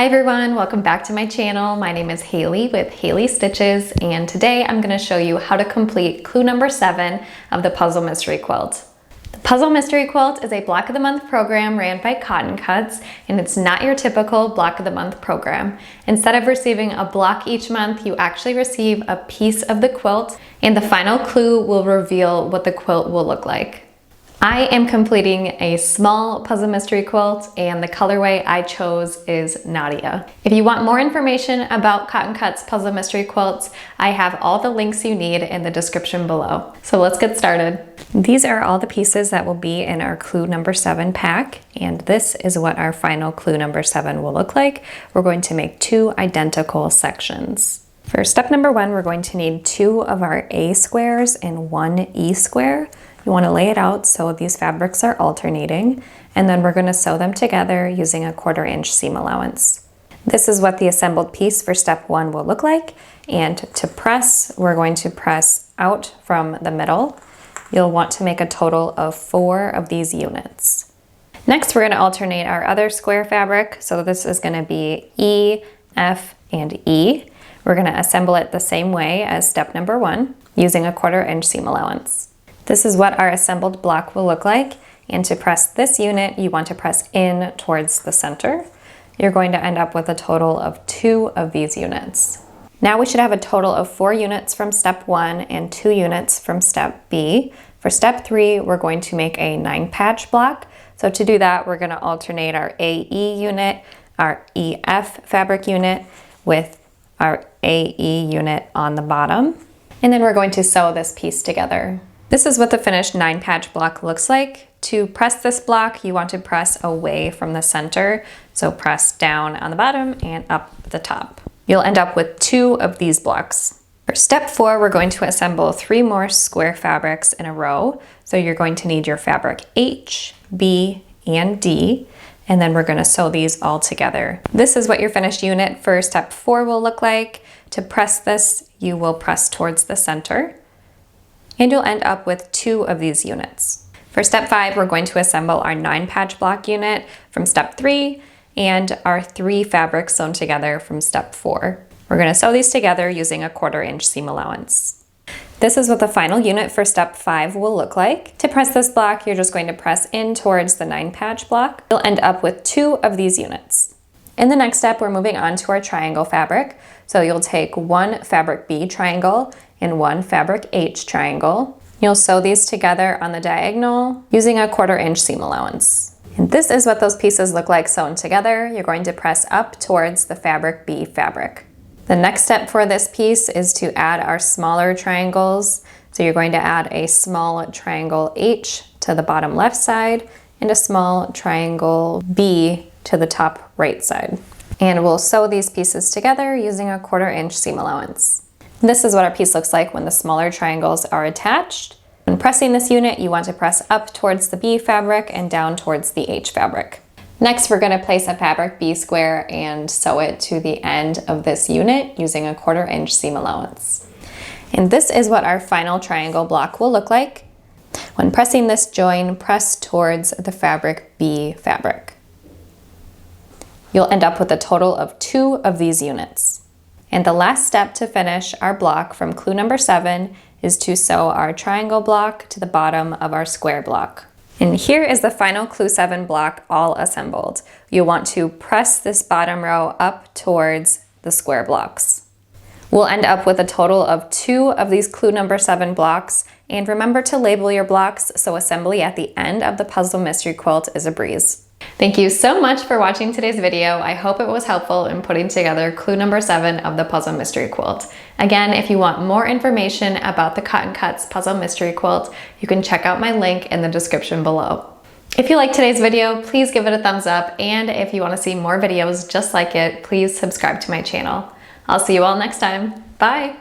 Hi everyone, welcome back to my channel. My name is Hailey with Hailey Stitches, and today I'm going to show you how to complete clue number 7 of the Puzzle Mystery Quilt. The Puzzle Mystery Quilt is a Block of the Month program ran by Cotton Cuts, and it's not your typical Block of the Month program. Instead of receiving a block each month, you actually receive a piece of the quilt, and the final clue will reveal what the quilt will look like. I am completing a small puzzle mystery quilt, and the colorway I chose is Nadia. If you want more information about Cotton Cuts puzzle mystery quilts, I have all the links you need in the description below. So let's get started. These are all the pieces that will be in our clue number 7 pack, and this is what our final clue number 7 will look like. We're going to make 2 identical sections. For step number 1, we're going to need 2 of our A squares and 1 E square. You want to lay it out so these fabrics are alternating, and then we're going to sew them together using a 1/4 inch seam allowance. This is what the assembled piece for step 1 will look like, and to press, we're going to press out from the middle. You'll want to make a total of 4 of these units. Next, we're going to alternate our other square fabric, so this is going to be E, F, and E. We're going to assemble it the same way as step number 1 using a 1/4 inch seam allowance. This is what our assembled block will look like, and to press this unit, you want to press in towards the center. You're going to end up with a total of 2 of these units. Now we should have a total of 4 units from step 1 and 2 units from step B. For step 3, we're going to make a 9-patch block. So to do that, we're going to alternate our AE unit, our EF fabric unit with our AE unit on the bottom. And then we're going to sew this piece together. This is what the finished 9-patch block looks like. To press this block, you want to press away from the center. So press down on the bottom and up the top. You'll end up with 2 of these blocks. For step 4, we're going to assemble 3 more square fabrics in a row. So you're going to need your fabric H, B, and D, and then we're going to sew these all together. This is what your finished unit for step 4 will look like. To press this, you will press towards the center, and you'll end up with 2 of these units. For step 5, we're going to assemble our 9-patch block unit from step 3 and our 3 fabrics sewn together from step 4. We're going to sew these together using a 1/4 inch seam allowance. This is what the final unit for step 5 will look like. To press this block, you're just going to press in towards the 9-patch block. You'll end up with 2 of these units. In the next step, we're moving on to our triangle fabric. So you'll take 1 fabric B triangle and 1 fabric H triangle. You'll sew these together on the diagonal using a 1/4 inch seam allowance. And this is what those pieces look like sewn together. You're going to press up towards the fabric B fabric. The next step for this piece is to add our smaller triangles. So you're going to add a small triangle H to the bottom left side and a small triangle B to the top right side. And we'll sew these pieces together using a 1/4 inch seam allowance. This is what our piece looks like when the smaller triangles are attached. When pressing this unit, you want to press up towards the B fabric and down towards the H fabric. Next, we're going to place a fabric B square and sew it to the end of this unit using a 1/4 inch seam allowance. And this is what our final triangle block will look like. When pressing this join, press towards the fabric B fabric. You'll end up with a total of 2 of these units. And the last step to finish our block from clue number 7 is to sew our triangle block to the bottom of our square block. And here is the final clue 7 block all assembled. You'll want to press this bottom row up towards the square blocks. We'll end up with a total of 2 of these clue number 7 blocks, and remember to label your blocks so assembly at the end of the Puzzle Mystery Quilt is a breeze. Thank you so much for watching today's video. I hope it was helpful in putting together clue number 7 of the Puzzle Mystery Quilt. Again, if you want more information about the Cotton Cuts Puzzle Mystery Quilt, you can check out my link in the description below. If you liked today's video, please give it a thumbs up, and if you want to see more videos just like it, please subscribe to my channel. I'll see you all next time. Bye!